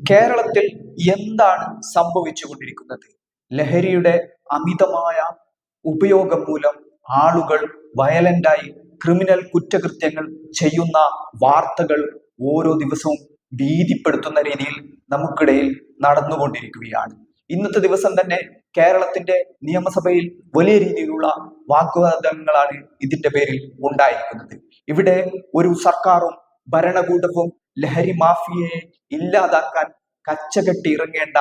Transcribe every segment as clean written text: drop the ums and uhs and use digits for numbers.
കേരളത്തിൽ എന്താണ് സംഭവിച്ചുകൊണ്ടിരിക്കുന്നത്? ലഹരിയുടെ അമിതമായ ഉപയോഗം മൂലം ആളുകൾ വയലന്റായി ക്രിമിനൽ കുറ്റകൃത്യങ്ങൾ ചെയ്യുന്ന വാർത്തകൾ ഓരോ ദിവസവും ഭീതിപ്പെടുത്തുന്ന രീതിയിൽ നമുക്കിടയിൽ നടന്നുകൊണ്ടിരിക്കുകയാണ്. ഇന്നത്തെ ദിവസം തന്നെ കേരളത്തിന്റെ നിയമസഭയിൽ വലിയ രീതിയിലുള്ള വാഗ്വാദങ്ങളാണ് ഇതിന്റെ പേരിൽ ഉണ്ടായിരിക്കുന്നത്. ഇവിടെ ഒരു സർക്കാരും ഭരണകൂടവും ലഹരി മാഫിയയെ ഇല്ലാതാക്കാൻ കച്ചകെട്ടി ഇറങ്ങേണ്ട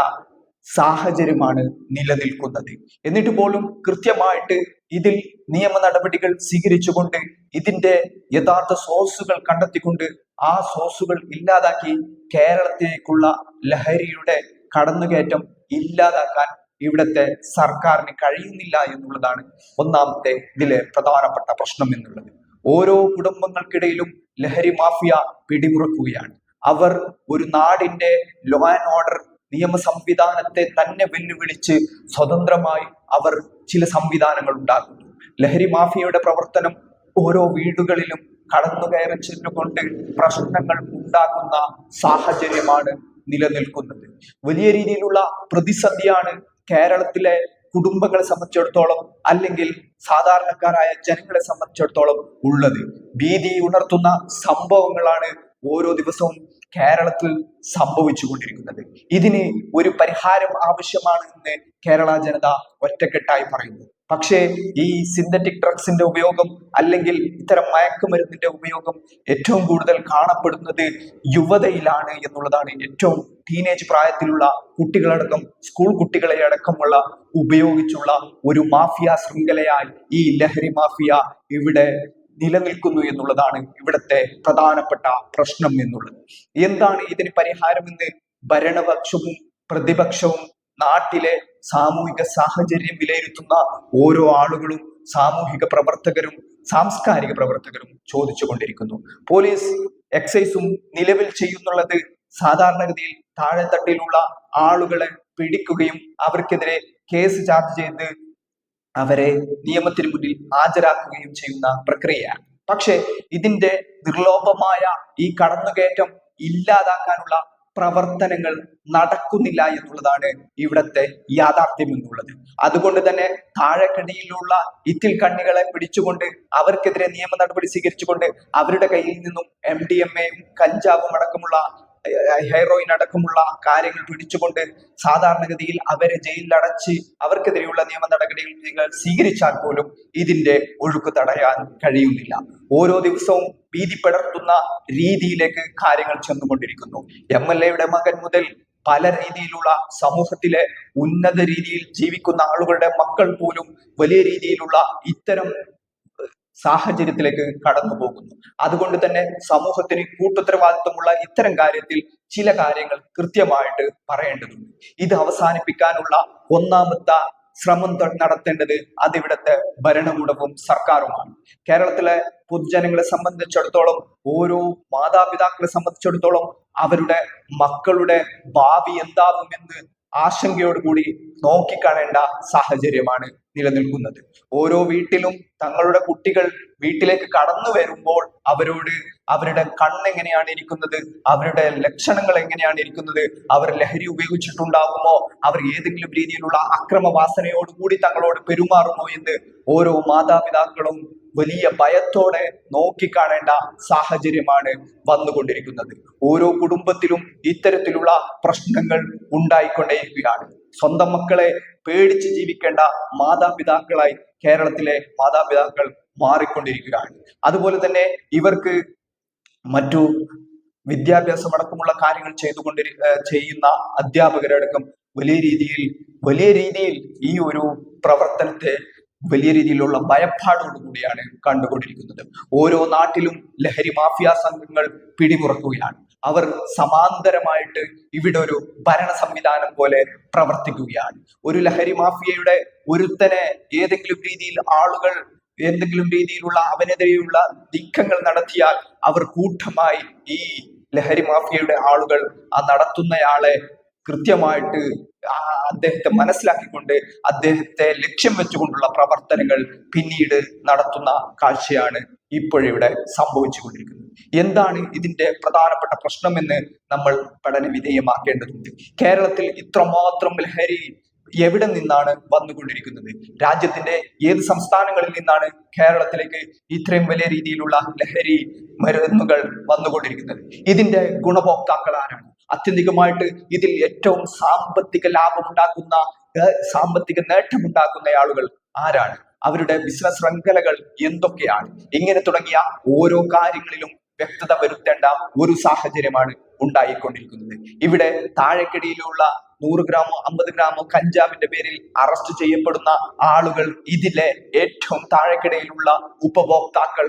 സാഹചര്യമാണ് നിലനിൽക്കുന്നത്. എന്നിട്ട് പോലും കൃത്യമായിട്ട് ഇതിൽ നിയമ നടപടികൾ സ്വീകരിച്ചുകൊണ്ട് ഇതിന്റെ യഥാർത്ഥ സോഴ്സുകൾ കണ്ടെത്തിക്കൊണ്ട് ആ സോഴ്സുകൾ ഇല്ലാതാക്കി കേരളത്തിലേക്കുള്ള ലഹരിയുടെ കടന്നുകയറ്റം ഇല്ലാതാക്കാൻ ഇവിടുത്തെ സർക്കാരിന് കഴിയുന്നില്ല എന്നുള്ളതാണ് ഒന്നാമത്തെ ഇതിലെ പ്രധാനപ്പെട്ട പ്രശ്നം എന്നുള്ളത്. ഓരോ കുടുംബങ്ങൾക്കിടയിലും ലഹരി മാഫിയ പിടിമുറുക്കുകയാണ്. അവർ ഒരു നാടിന്റെ ലോ ആൻഡ് ഓർഡർ നിയമ സംവിധാനത്തെ തന്നെ വെല്ലുവിളിച്ച് സ്വതന്ത്രമായി അവർ ചില സംവിധാനങ്ങൾ ഉണ്ടാക്കുന്നു. ലഹരി മാഫിയയുടെ പ്രവർത്തനം ഓരോ വീടുകളിലും കടന്നുകയറി ചെന്നുകൊണ്ട് പ്രശ്നങ്ങൾ ഉണ്ടാക്കുന്ന സാഹചര്യമാണ് നിലനിൽക്കുന്നത്. വലിയ രീതിയിലുള്ള പ്രതിസന്ധിയാണ് കേരളത്തിലെ കുടുംബങ്ങളെ സംബന്ധിച്ചിടത്തോളം അല്ലെങ്കിൽ സാധാരണക്കാരായ ജനങ്ങളെ സംബന്ധിച്ചിടത്തോളം ഉള്ളത്. ഭീതി ഉണർത്തുന്ന സംഭവങ്ങളാണ് ഓരോ ദിവസവും കേരളത്തിൽ സംഭവിച്ചുകൊണ്ടിരിക്കുന്നത്. ഇതിന് ഒരു പരിഹാരം ആവശ്യമാണ് എന്ന് കേരള ജനത ഒറ്റക്കെട്ടായി പറയുന്നു. പക്ഷേ ഈ സിന്തറ്റിക് ഡ്രഗ്സിന്റെ ഉപയോഗം അല്ലെങ്കിൽ ഇത്തരം മയക്കുമരുന്നിന്റെ ഉപയോഗം ഏറ്റവും കൂടുതൽ കാണപ്പെടുന്നത് യുവതയിലാണ് എന്നുള്ളതാണ്. ഏറ്റവും ടീനേജ് പ്രായത്തിലുള്ള കുട്ടികളടക്കം സ്കൂൾ കുട്ടികളെ അടക്കമുള്ള ഉപയോഗിച്ചുള്ള ഒരു മാഫിയ ശൃംഖലയായി ഈ ലഹരി മാഫിയ ഇവിടെ നിലനിൽക്കുന്നു എന്നുള്ളതാണ് ഇവിടുത്തെ പ്രധാനപ്പെട്ട പ്രശ്നം എന്നുള്ളത്. എന്താണ് ഇതിന് പരിഹാരമെന്ന് ഭരണപക്ഷവും പ്രതിപക്ഷവും നാട്ടിലെ സാമൂഹിക സാഹചര്യം വിലയിരുത്തുന്ന ഓരോ ആളുകളും സാമൂഹിക പ്രവർത്തകരും സാംസ്കാരിക പ്രവർത്തകരും ചോദിച്ചുകൊണ്ടിരിക്കുന്നു. പോലീസ് എക്സൈസും നിലവിൽ ചെയ്യുന്നുള്ളത് സാധാരണഗതിയിൽ താഴെത്തട്ടിലുള്ള ആളുകളെ പിടിക്കുകയും അവർക്കെതിരെ കേസ് ചാർജ് ചെയ്ത് അവരെ നിയമത്തിന് മുന്നിൽ ഹാജരാക്കുകയും ചെയ്യുന്ന പ്രക്രിയയാണ്. പക്ഷെ ഇതിന്റെ നിർലോഭമായ ഈ കടന്നുകയറ്റം ഇല്ലാതാക്കാനുള്ള പ്രവർത്തനങ്ങൾ നടക്കുന്നില്ല എന്നുള്ളതാണ് ഇവിടത്തെ യാഥാർത്ഥ്യം എന്നുള്ളത്. അതുകൊണ്ട് തന്നെ താഴെക്കടിയിലുള്ള ഇത്തിൽ കണ്ണികളെ പിടിച്ചുകൊണ്ട് അവർക്കെതിരെ നിയമ നടപടി സ്വീകരിച്ചുകൊണ്ട് അവരുടെ കയ്യിൽ നിന്നും MDMA-യും കഞ്ചാവും അടക്കമുള്ള ഹെറോയിൻ അടക്കമുള്ള കാര്യങ്ങൾ പിടിച്ചുകൊണ്ട് സാധാരണഗതിയിൽ അവരെ ജയിലിൽ അടച്ച് അവർക്കെതിരെയുള്ള നിയമ നടപടികൾ സ്വീകരിച്ചാൽ പോലും ഇതിന്റെ ഒഴുക്ക് തടയാൻ കഴിയുന്നില്ല. ഓരോ ദിവസവും ഭീതി പടർത്തുന്ന രീതിയിലേക്ക് കാര്യങ്ങൾ ചെന്നുകൊണ്ടിരിക്കുന്നു. MLA-യുടെ മകൻ മുതൽ പല രീതിയിലുള്ള സമൂഹത്തിലെ ഉന്നത രീതിയിൽ ജീവിക്കുന്ന ആളുകളുടെ മക്കൾ പോലും വലിയ രീതിയിലുള്ള ഇത്തരം സാഹചര്യത്തിലേക്ക് കടന്നു പോകുന്നു. അതുകൊണ്ട് തന്നെ സമൂഹത്തിന് കൂട്ടുത്തരവാദിത്വമുള്ള ഇത്തരം കാര്യത്തിൽ ചില കാര്യങ്ങൾ കൃത്യമായിട്ട് പറയേണ്ടതുണ്ട്. ഇത് അവസാനിപ്പിക്കാനുള്ള ഒന്നാമത്തെ ശ്രമം നടത്തേണ്ടത് അതിവിടുത്തെ ഭരണകൂടവും സർക്കാരുമാണ്. കേരളത്തിലെ പൊതുജനങ്ങളെ സംബന്ധിച്ചിടത്തോളം ഓരോ മാതാപിതാക്കളെ സംബന്ധിച്ചിടത്തോളം അവരുടെ മക്കളുടെ ഭാവി എന്താകുമെന്ന് ആശങ്കയോടുകൂടി നോക്കിക്കാണേണ്ട സാഹചര്യമാണ് നിലനിൽക്കുന്നത്. ഓരോ വീട്ടിലും തങ്ങളുടെ കുട്ടികൾ വീട്ടിലേക്ക് കടന്നു വരുമ്പോൾ അവരോട് അവരുടെ കണ്ണെങ്ങനെയാണ് ഇരിക്കുന്നത്, അവരുടെ ലക്ഷണങ്ങൾ എങ്ങനെയാണ് ഇരിക്കുന്നത്, അവർ ലഹരി ഉപയോഗിച്ചിട്ടുണ്ടാകുമോ, അവർ ഏതെങ്കിലും രീതിയിലുള്ള അക്രമവാസനയോടുകൂടി തങ്ങളോട് പെരുമാറുമോ എന്ന് ഓരോ മാതാപിതാക്കളും വലിയ ഭയത്തോടെ നോക്കിക്കാണേണ്ട സാഹചര്യമാണ് വന്നുകൊണ്ടിരിക്കുന്നത്. ഓരോ കുടുംബത്തിലും ഇത്തരത്തിലുള്ള പ്രശ്നങ്ങൾ ഉണ്ടായിക്കൊണ്ടേയിരിക്കുകയാണ്. സ്വന്തം മക്കളെ പേടിച്ച് ജീവിക്കേണ്ട മാതാപിതാക്കളായി കേരളത്തിലെ മാതാപിതാക്കൾ മാറിക്കൊണ്ടിരിക്കുകയാണ്. അതുപോലെ തന്നെ ഇവർക്ക് മറ്റു വിദ്യാഭ്യാസം അടക്കമുള്ള കാര്യങ്ങൾ ചെയ്യുന്ന അധ്യാപകരടക്കം വലിയ രീതിയിൽ ഈ ഒരു പ്രവർത്തനത്തെ വലിയ രീതിയിലുള്ള ഭയപ്പാടോടുകൂടിയാണ് കണ്ടുകൊണ്ടിരിക്കുന്നത്. ഓരോ നാട്ടിലും ലഹരി മാഫിയ സംഘങ്ങൾ പിടിമുറക്കുകയാണ്. അവർ സമാന്തരമായിട്ട് ഇവിടെ ഒരു ഭരണ സംവിധാനം പോലെ പ്രവർത്തിക്കുകയാണ്. ഒരു ലഹരി മാഫിയയുടെ ഒരുത്തനെ ഏതെങ്കിലും രീതിയിൽ ആളുകൾ എന്തെങ്കിലും രീതിയിലുള്ള അവനെതിരെയുള്ള നീക്കങ്ങൾ നടത്തിയാൽ അവർ കൂട്ടമായി ഈ ലഹരി മാഫിയയുടെ ആളുകൾ ആ നടത്തുന്നയാളെ കൃത്യമായിട്ട് അദ്ദേഹത്തെ മനസ്സിലാക്കിക്കൊണ്ട് അദ്ദേഹത്തെ ലക്ഷ്യം വെച്ചുകൊണ്ടുള്ള പ്രവർത്തനങ്ങൾ പിന്നീട് നടത്തുന്ന കാഴ്ചയാണ് ഇപ്പോഴിവിടെ സംഭവിച്ചുകൊണ്ടിരിക്കുന്നത്. എന്താണ് ഇതിന്റെ പ്രധാനപ്പെട്ട പ്രശ്നമെന്ന് നമ്മൾ പഠന വിധേയമാക്കേണ്ടതുണ്ട്. കേരളത്തിൽ ഇത്രമാത്രം ലഹരി എവിടെ നിന്നാണ് വന്നുകൊണ്ടിരിക്കുന്നത്? രാജ്യത്തിന്റെ ഏത് സംസ്ഥാനങ്ങളിൽ നിന്നാണ് കേരളത്തിലേക്ക് ഇത്രയും വലിയ രീതിയിലുള്ള ലഹരി മരുന്നുകൾ വന്നുകൊണ്ടിരിക്കുന്നത്? ഇതിന്റെ ഗുണഭോക്താക്കൾ ആരാണ്? ആത്യന്തികമായിട്ട് ഇതിൽ ഏറ്റവും സാമ്പത്തിക ലാഭമുണ്ടാക്കുന്ന, സാമ്പത്തിക നേട്ടമുണ്ടാക്കുന്ന ആളുകൾ ആരാണ്? അവരുടെ ബിസിനസ് ശൃംഖലകൾ എന്തൊക്കെയാണ്? ഇങ്ങനെ തുടങ്ങിയ ഓരോ കാര്യങ്ങളിലും വ്യക്തത വരുത്തേണ്ട ഒരു സാഹചര്യമാണ് ഉണ്ടായിക്കൊണ്ടിരിക്കുന്നത്. ഇവിടെ താഴെക്കടിയിലുള്ള 100 ഗ്രാമോ 50 ഗ്രാമോ കഞ്ചാവിന്റെ പേരിൽ അറസ്റ്റ് ചെയ്യപ്പെടുന്ന ആളുകൾ ഇതിലെ ഏറ്റവും താഴെക്കിടയിലുള്ള ഉപഭോക്താക്കൾ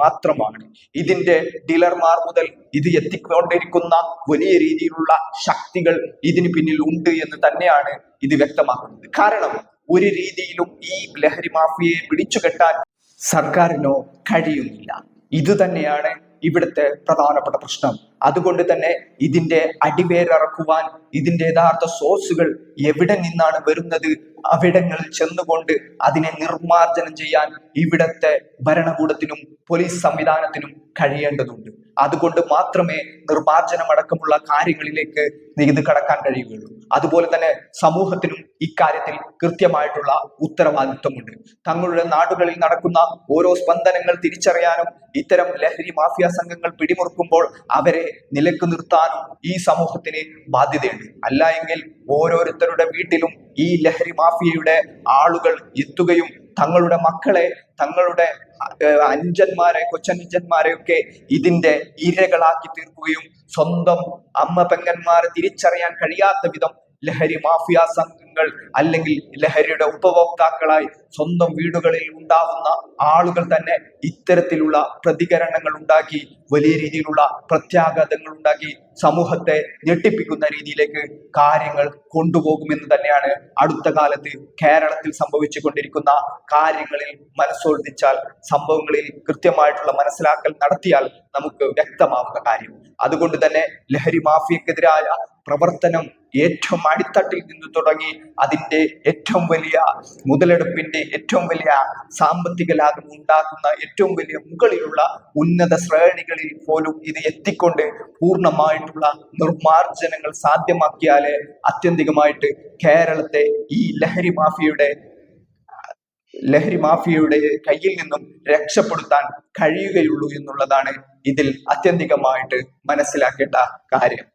മാത്രമാണ്. ഇതിന്റെ ഡീലർമാർ മുതൽ ഇത് എത്തിക്കൊണ്ടിരിക്കുന്ന വലിയ രീതിയിലുള്ള ശക്തികൾ ഇതിന് പിന്നിൽ ഉണ്ട് എന്ന് തന്നെയാണ് ഇത് വ്യക്തമാക്കുന്നത്. കാരണം ഒരു രീതിയിലും ഈ ലഹരി മാഫിയയെ പിടിച്ചുകെട്ടാൻ സർക്കാരിനോ കഴിയുന്നില്ല. ഇത് തന്നെയാണ് ഇവിടുത്തെ പ്രധാനപ്പെട്ട പ്രശ്നം. അതുകൊണ്ട് തന്നെ ഇതിന്റെ അടിവേരറക്കുവാൻ, ഇതിന്റെ യഥാർത്ഥ സോഴ്സുകൾ എവിടെ നിന്നാണ് വരുന്നത്, അവിടങ്ങളിൽ ചെന്നുകൊണ്ട് അതിനെ നിർമ്മാർജ്ജനം ചെയ്യാൻ ഇവിടത്തെ ഭരണകൂടത്തിനും പോലീസ് സംവിധാനത്തിനും കഴിയേണ്ടതുണ്ട്. അതുകൊണ്ട് മാത്രമേ നിർമ്മാർജ്ജനം അടക്കമുള്ള കാര്യങ്ങളിലേക്ക് ഇത് കടക്കാൻ കഴിയുകയുള്ളൂ. അതുപോലെ തന്നെ സമൂഹത്തിനും ഇക്കാര്യത്തിൽ കൃത്യമായിട്ടുള്ള ഉത്തരവാദിത്വമുണ്ട്. തങ്ങളുടെ നാടുകളിൽ നടക്കുന്ന ഓരോ സ്പന്ദനങ്ങൾ തിരിച്ചറിയാനും ഇത്തരം ലഹരി മാഫിയ സംഘങ്ങൾ പിടിമുറുക്കുമ്പോൾ അവരെ നിലക്ക് നിർത്താനും ഈ സമൂഹത്തിന് ബാധ്യതയുണ്ട്. അല്ല എങ്കിൽ ഓരോരുത്തരുടെ വീട്ടിലും ഈ ലഹരി മാഫിയയുടെ ആളുകൾ എത്തുകയും തങ്ങളുടെ മക്കളെ, തങ്ങളുടെ അനുജന്മാരെ, കൊച്ചനുജന്മാരെ ഒക്കെ ഇതിന്റെ ഇരകളാക്കി തീർക്കുകയും സ്വന്തം അമ്മ പെങ്ങന്മാരെ തിരിച്ചറിയാൻ കഴിയാത്ത വിധം ലഹരി മാഫിയ സംഘങ്ങൾ അല്ലെങ്കിൽ ലഹരിയുടെ ഉപഭോക്താക്കളായി സ്വന്തം വീടുകളിൽ ഉണ്ടാവുന്ന ആളുകൾ തന്നെ ഇത്തരത്തിലുള്ള പ്രതികരണങ്ങൾ ഉണ്ടാക്കി വലിയ രീതിയിലുള്ള പ്രത്യാഘാതങ്ങൾ ഉണ്ടാക്കി സമൂഹത്തെ ഞെട്ടിപ്പിക്കുന്ന രീതിയിലേക്ക് കാര്യങ്ങൾ കൊണ്ടുപോകുമെന്ന് തന്നെയാണ് അടുത്ത കാലത്ത് കേരളത്തിൽ സംഭവിച്ചുകൊണ്ടിരിക്കുന്ന കാര്യങ്ങളിൽ മനസ്സോർദിച്ചാൽ, സംഭവങ്ങളിൽ കൃത്യമായിട്ടുള്ള മനസ്സിലാക്കൽ നടത്തിയാൽ നമുക്ക് വ്യക്തമാവുന്ന കാര്യം. അതുകൊണ്ട് തന്നെ ലഹരി മാഫിയക്കെതിരായ പ്രവർത്തനം ഏറ്റവും അടിത്തട്ടിൽ നിന്ന് തുടങ്ങി അതിന്റെ ഏറ്റവും വലിയ മുതലെടുപ്പിന്റെ, ഏറ്റവും വലിയ സാമ്പത്തിക ലാഭം ഉണ്ടാക്കുന്ന ഏറ്റവും വലിയ മുകളിലുള്ള ഉന്നത ശ്രേണികളിൽ പോലും ഇത് എത്തിക്കൊണ്ട് പൂർണ്ണമായിട്ടുള്ള നിർമ്മാർജ്ജനങ്ങൾ സാധ്യമാക്കിയാലേ ആത്യന്തികമായിട്ട് കേരളത്തെ ഈ ലഹരി മാഫിയയുടെ കയ്യിൽ നിന്നും രക്ഷപ്പെടുത്താൻ കഴിയുകയുള്ളൂ എന്നുള്ളതാണ് ഇതിൽ ആത്യന്തികമായിട്ട് മനസ്സിലാക്കേണ്ട കാര്യം.